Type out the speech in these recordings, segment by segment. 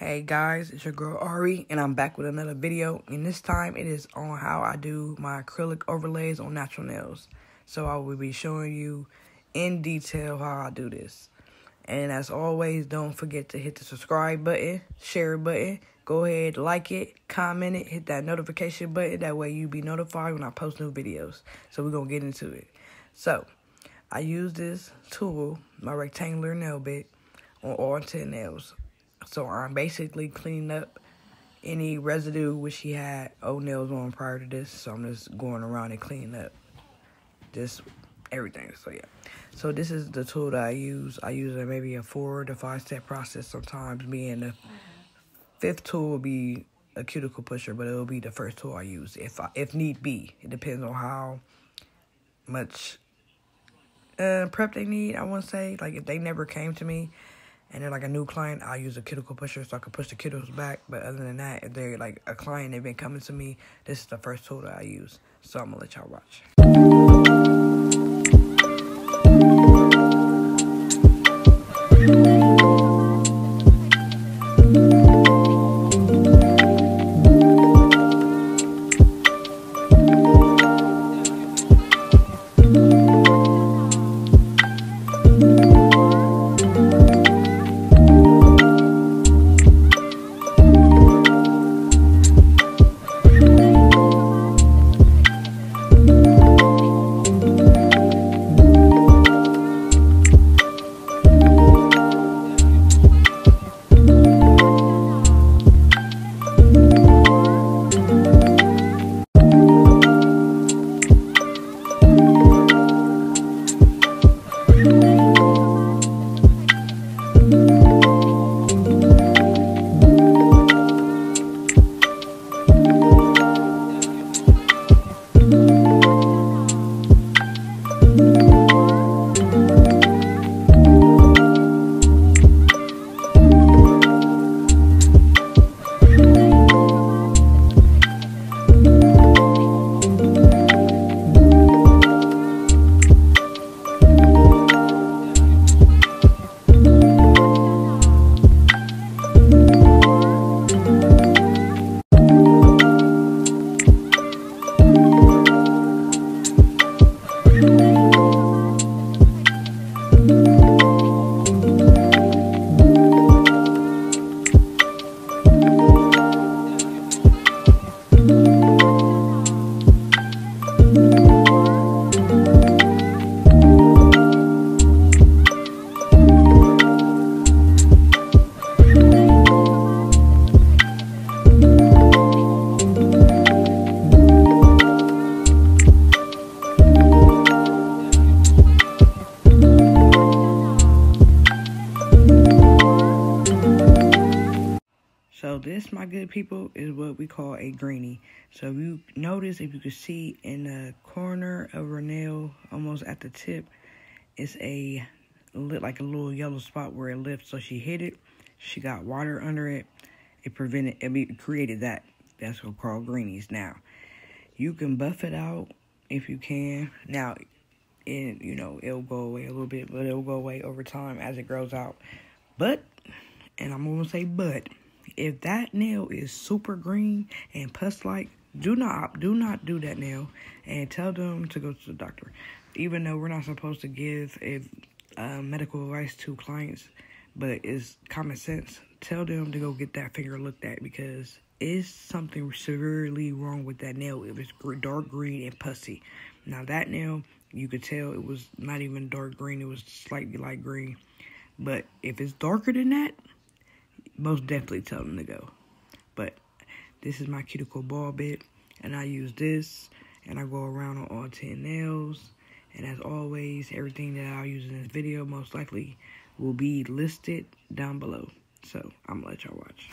Hey guys, it's your girl Ari, and I'm back with another video, and this time it is on how I do my acrylic overlays on natural nails. So I will be showing you in detail how I do this. And as always, don't forget to hit the subscribe button, share button, go ahead, like it, comment it, hit that notification button, that way you be notified when I post new videos. So we're going to get into it. So, I use this tool, my rectangular nail bit, on all 10 nails. So I'm basically cleaning up any residue which he had old nails on prior to this. So I'm just going around and cleaning up just everything. So yeah. So this is the tool that I use. I use maybe a 4 to 5 step process sometimes. Being the 5th tool will be a cuticle pusher, but it'll be the first tool I use if need be. It depends on how much prep they need, I want to say. Like if they never came to me and they're like a new client, I'll use a cuticle pusher so I can push the cuticles back. But other than that, if they're like a client, they've been coming to me, this is the first tool that I use. So I'm going to let y'all watch. So this, my good people, is what we call a greenie. So if you notice, if you can see in the corner of her nail, almost at the tip, it's like a little yellow spot where it lifts. So she hit it, she got water under it, it created that. That's what we call greenies. Now, you can buff it out if you can. Now, it'll go away a little bit, but it'll go away over time as it grows out. But, and I'm gonna say but, if that nail is super green and pus-like, do not do that nail, and tell them to go to the doctor. Even though we're not supposed to give medical advice to clients, but it's common sense. Tell them to go get that finger looked at, because it's something severely wrong with that nail if it's dark green and pussy. Now that nail, you could tell it was not even dark green, it was slightly light green. But if it's darker than that, most definitely tell them to go. But this is my cuticle ball bit, and I use this, and I go around on all 10 nails. And as always, everything that I'll use in this video most likely will be listed down below. So I'm gonna let y'all watch.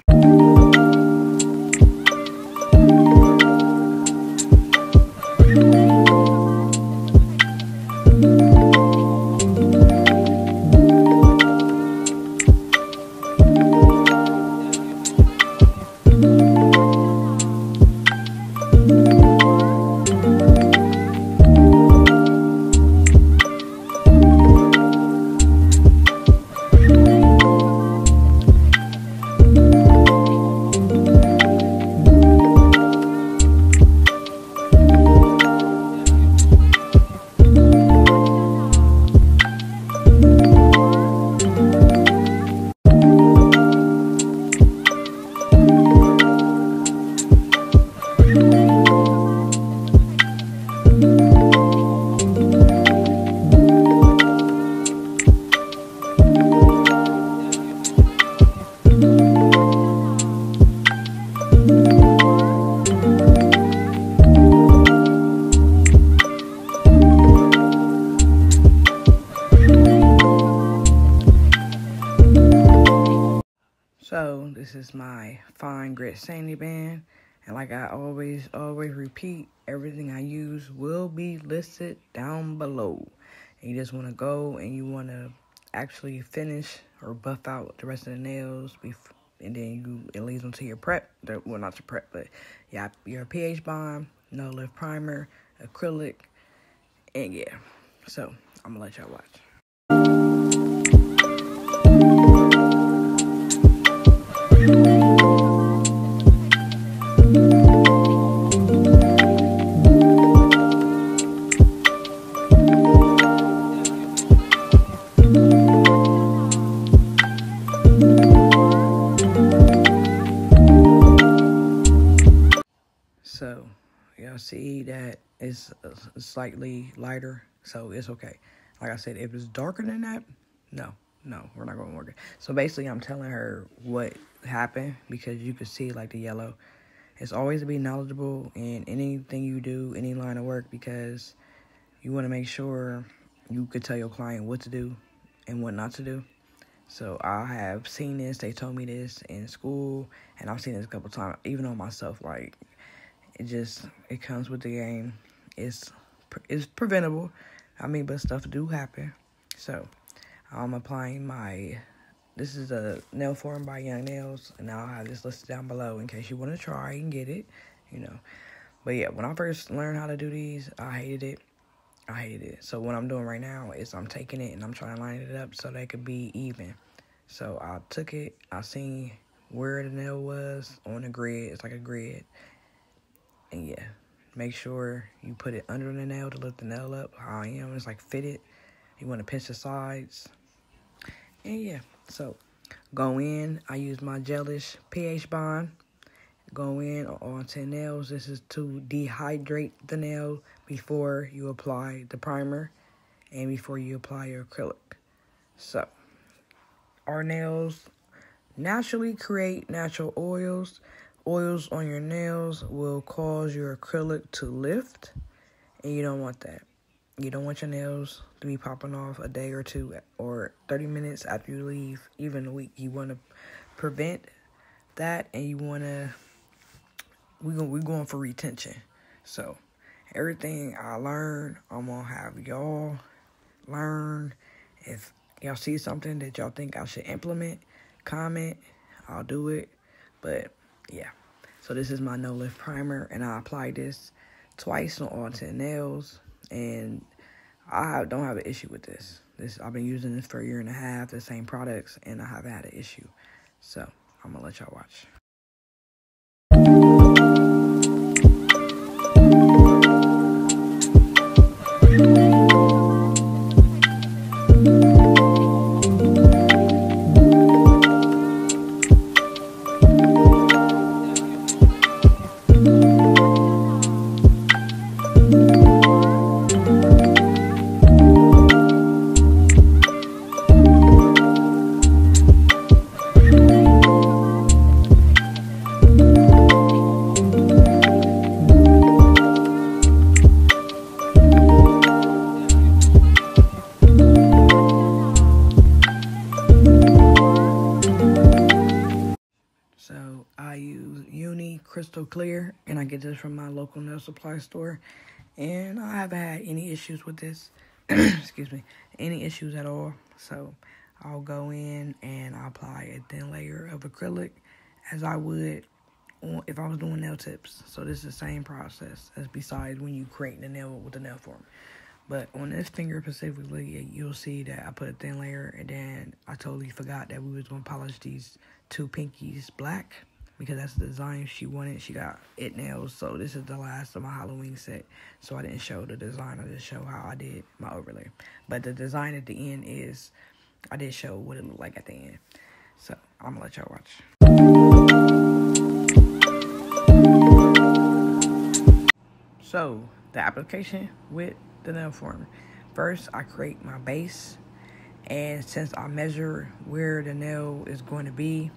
this is my fine grit sanding band. And like I always repeat, everything I use will be listed down below. And you just want to go and you want to actually finish or buff out the rest of the nails and then it leads them to your prep. Well, not your prep, but yeah, your pH bond, no lift primer, acrylic, and yeah. So I'm gonna let y'all watch. So, y'all see that it's slightly lighter, so it's okay. Like I said, if it's darker than that, no, we're not going to work it. So basically, I'm telling her what happened because you could see like the yellow. It's always to be knowledgeable in anything you do, any line of work, because you want to make sure you could tell your client what to do and what not to do. So I have seen this. They told me this in school, and I've seen this a couple times, even on myself. Like, it comes with the game. It's preventable. I mean, but stuff do happen. So I'm applying this is a nail form by Young Nails, and I'll have this listed down below in case you want to try and get it, But yeah, when I first learned how to do these, I hated it. So what I'm doing right now is I'm taking it and I'm trying to line it up so they could be even. So I took it, I seen where the nail was on the grid. It's like a grid. And yeah, make sure you put it under the nail to lift the nail up. How I am, it's like fitted. You want to pinch the sides. And yeah, so go in. I use my gelish pH bond. Go in onto nails. This is to dehydrate the nail before you apply the primer and before you apply your acrylic. So our nails naturally create natural oils. Oils on your nails will cause your acrylic to lift, and you don't want that. You don't want your nails to be popping off a day or two or 30 minutes after you leave, even a week. You want to prevent that, and you want to, we're going for retention. So everything I learned, I'm going to have y'all learn. If y'all see something that y'all think I should implement, comment, I'll do it. But yeah, so this is my no lift primer, and I applied this twice on all 10 nails, and I don't have an issue with this. I've been using this for a year and a half, the same products, and I haven't had an issue. So I'm gonna let y'all watch. So I use Uni Clear, and I get this from my local nail supply store, and I haven't had any issues with this. Excuse me, any issues at all. So I'll go in and I'll apply a thin layer of acrylic as I would if I was doing nail tips. So this is the same process as besides when you create the nail with the nail form. But on this finger specifically, you'll see that I put a thin layer, and then I totally forgot that we was going to polish these two pinkies black because that's the design she wanted. She got it nails, so this is the last of my Halloween set. So I didn't show the design, I just show how I did my overlay. But the design at the end is, I did show what it looked like at the end. So I'm going to let y'all watch. So the application with the nail form. First, I create my base, and since I measure where the nail is going to be,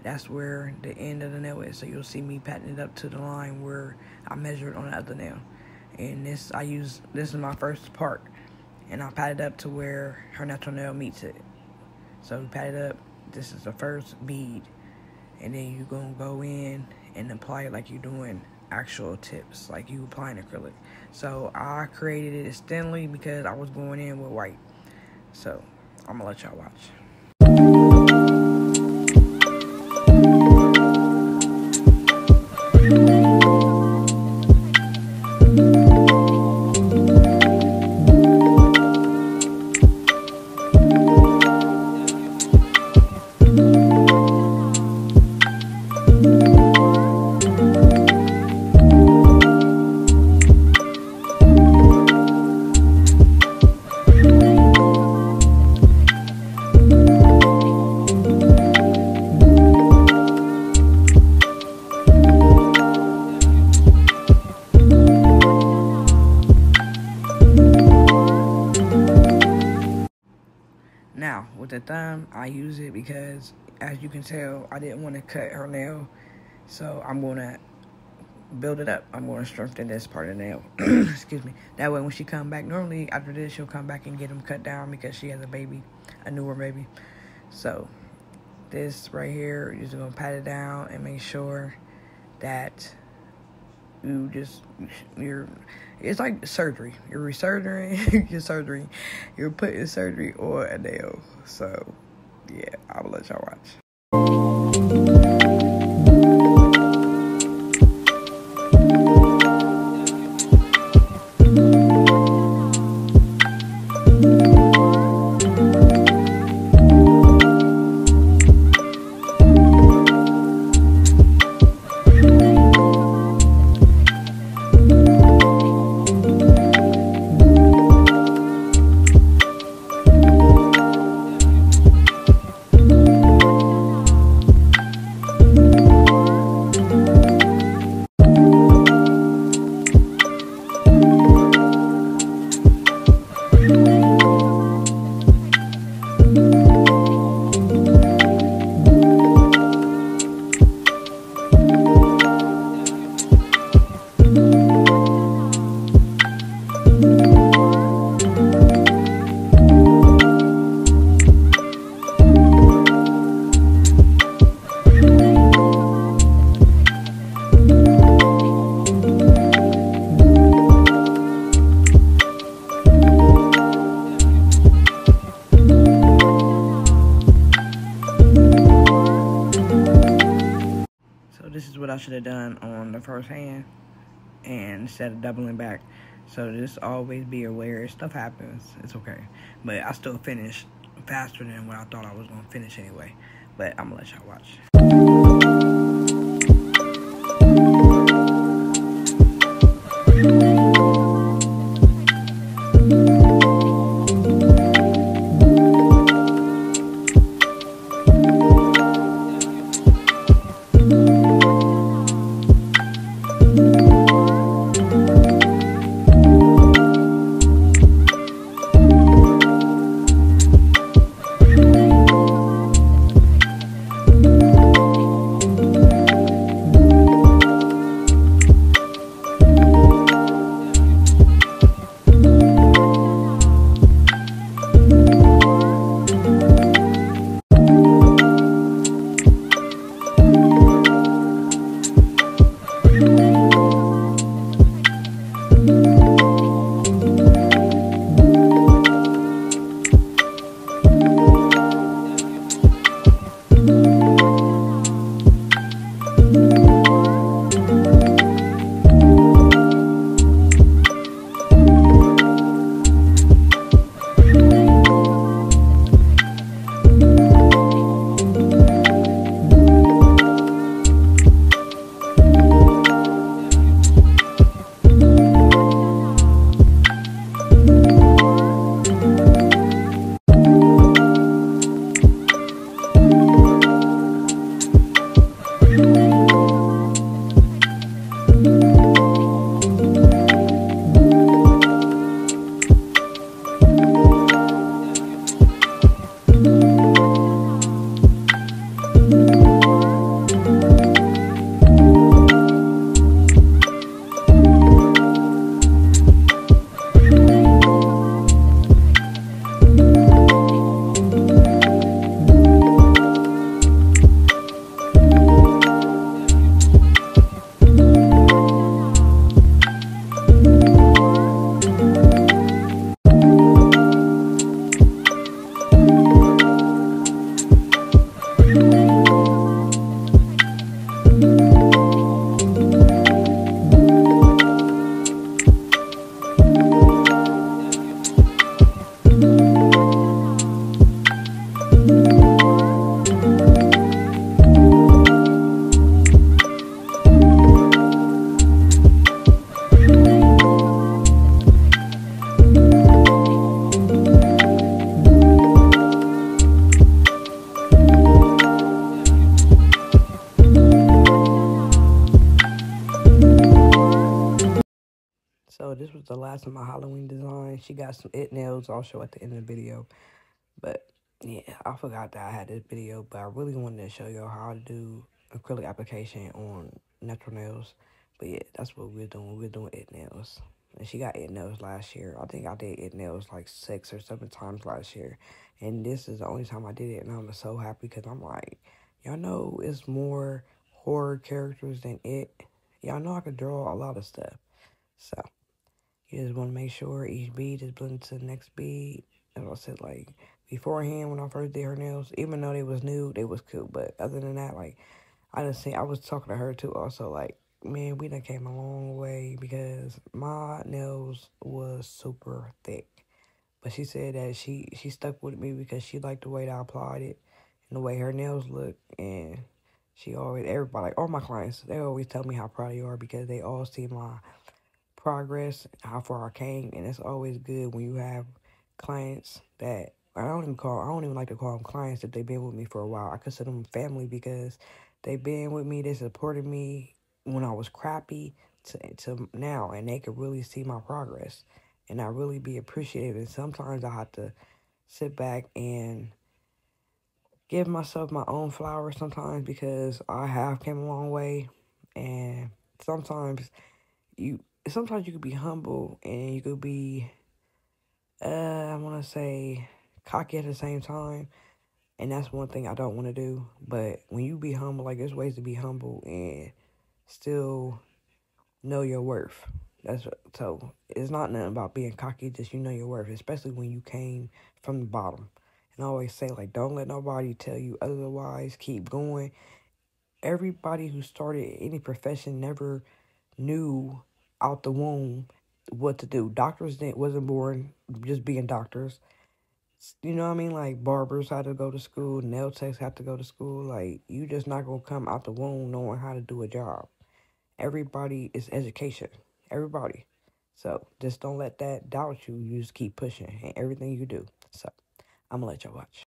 that's where the end of the nail is. So you'll see me patting it up to the line where I measured on the other nail. And this is my first part, and I pat it up to where her natural nail meets it. So we pat it up. This is the first bead. and then you're gonna go in and apply it like you're doing actual tips, like you applying acrylic. So I created it as thinly because I was going in with white. So I'm gonna let y'all watch. Now, with the thumb, I use it because, as you can tell, I didn't want to cut her nail. So I'm going to build it up. I'm going to strengthen this part of the nail. Excuse me. That way, when she come back, normally after this, she'll come back and get them cut down because she has a baby, a newer baby. So this right here, you're just going to pat it down and make sure that it's like surgery. You're resurgery your surgery. You're putting surgery on a nail. So yeah, I'll let y'all watch. This is what I should have done on the first hand, and instead of doubling back. So just always be aware. Stuff happens. It's okay. But I still finished faster than what I thought I was going to finish anyway. But I'm going to let y'all watch. So this was the last of my Halloween design. She got some it nails. I'll show at the end of the video. But yeah, I forgot that I had this video, but I really wanted to show y'all how to do acrylic application on natural nails. But yeah, that's what we're doing. We're doing it nails. And she got it nails last year. I think I did it nails like 6 or 7 times last year. And this is the only time I did it, and I'm so happy because I'm like, y'all know it's more horror characters than it. Y'all know I could draw a lot of stuff. So you just want to make sure each bead is blended to the next bead. As I said, like, beforehand when I first did her nails, even though they was new, they was cool. But other than that, like, I was talking to her too also, like, man, we done came a long way because my nails was super thick. But she said that she stuck with me because she liked the way that I applied it and the way her nails look. And she always, everybody, like all my clients, they always tell me how proud they are because they all see my progress, how far I came. And it's always good when you have clients that, I don't even like to call them clients if they've been with me for a while. I consider them family because they've been with me, they supported me when I was crappy to now, and they could really see my progress. And I really be appreciative. And sometimes I have to sit back and give myself my own flowers sometimes because I have came a long way. And sometimes you could be humble and you could be, I want to say, cocky at the same time. And that's one thing I don't want to do. But when you be humble, like, there's ways to be humble and still know your worth. So it's not nothing about being cocky, just you know your worth, especially when you came from the bottom. And I always say, like, don't let nobody tell you otherwise. Keep going. Everybody who started any profession never knew out the womb what to do. Doctors wasn't born just being doctors. You know what I mean? Like, barbers had to go to school, nail techs had to go to school. Like, you just not gonna come out the womb knowing how to do a job. Everybody is education. Everybody. So just don't let that doubt you. You just keep pushing in everything you do. So I'm gonna let y'all watch.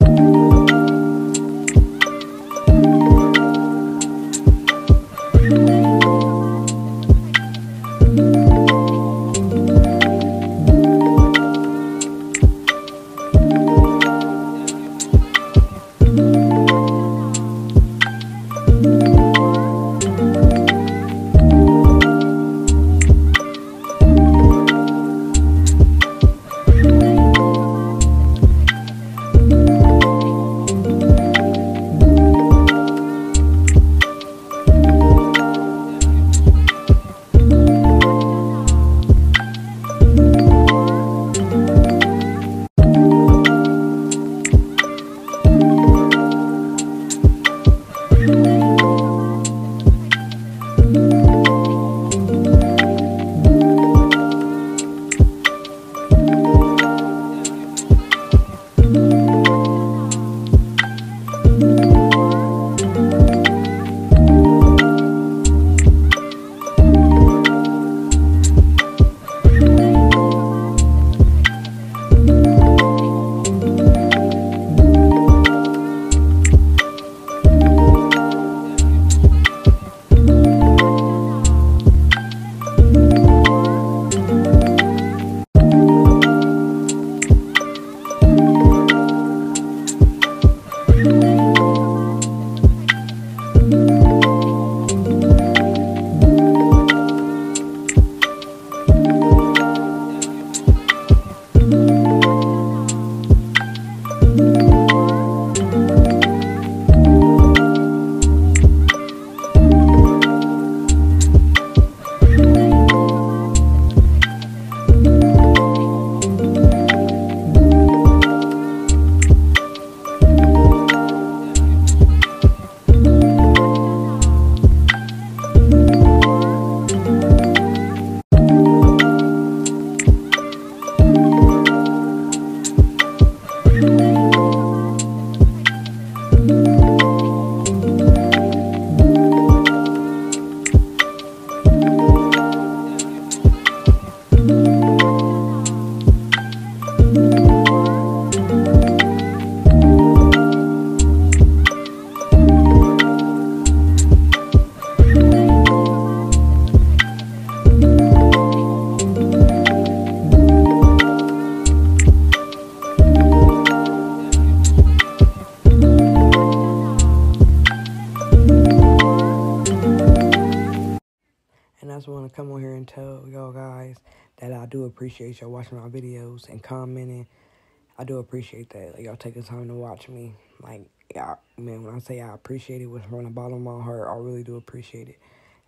And I just want to come on here and tell y'all guys that I do appreciate y'all watching my videos and commenting. I do appreciate that. Like, y'all taking time to watch me. Like, yeah, man, when I say I appreciate it from the bottom of my heart, I really do appreciate it.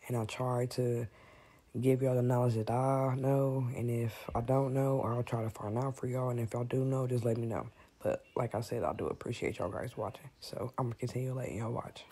And I try to give y'all the knowledge that I know. And if I don't know, I'll try to find out for y'all. And if y'all do know, just let me know. But like I said, I do appreciate y'all guys watching. So I'm going to continue letting y'all watch.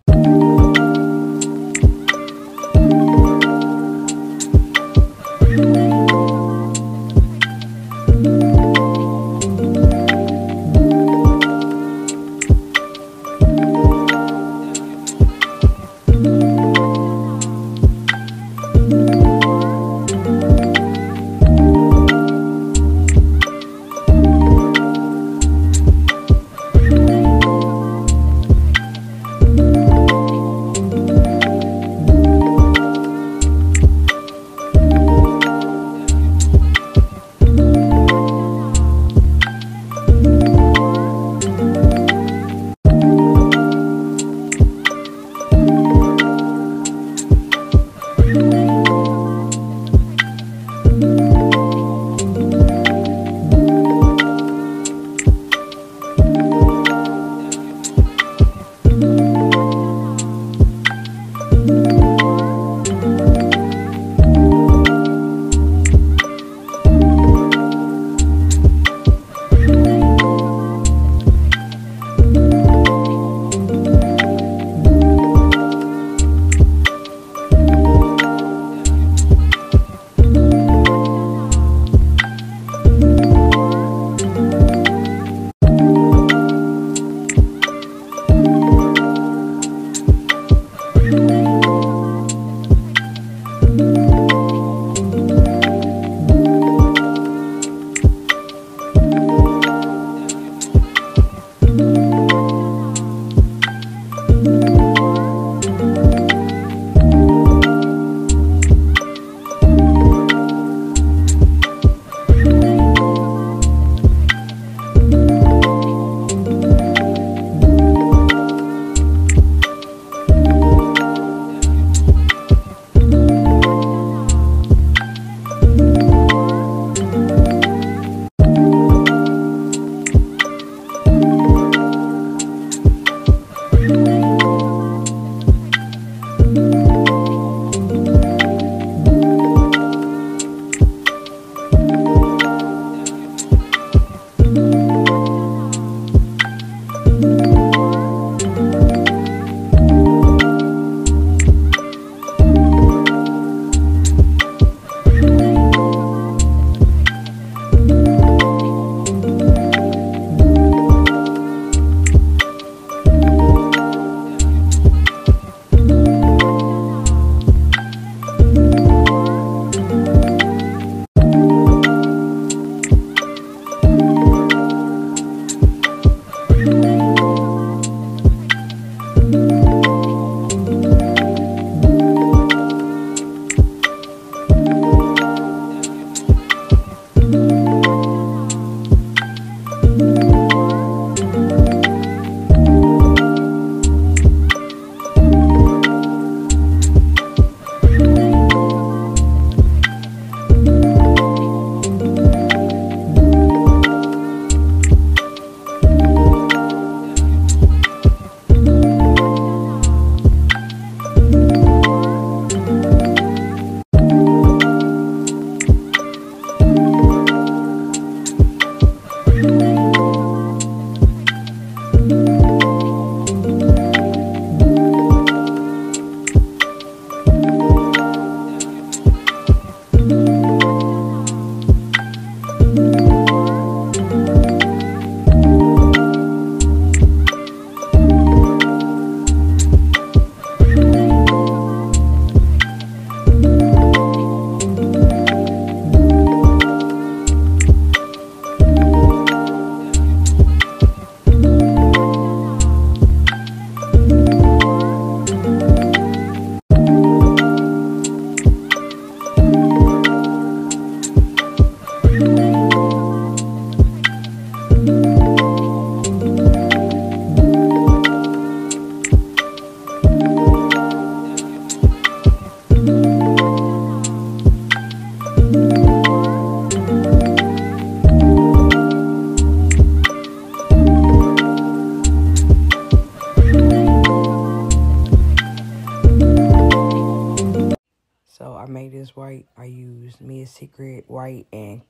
white. I used Mia's Secret white and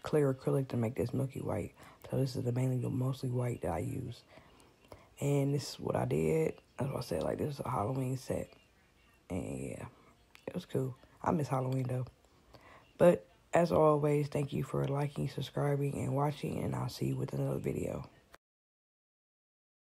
clear acrylic to make this milky white. So this is the mostly white that I use. And this is what I did. That's what I said, like, this is a Halloween set. And yeah, it was cool. I miss Halloween though. But as always, thank you for liking, subscribing, and watching, and I'll see you with another video.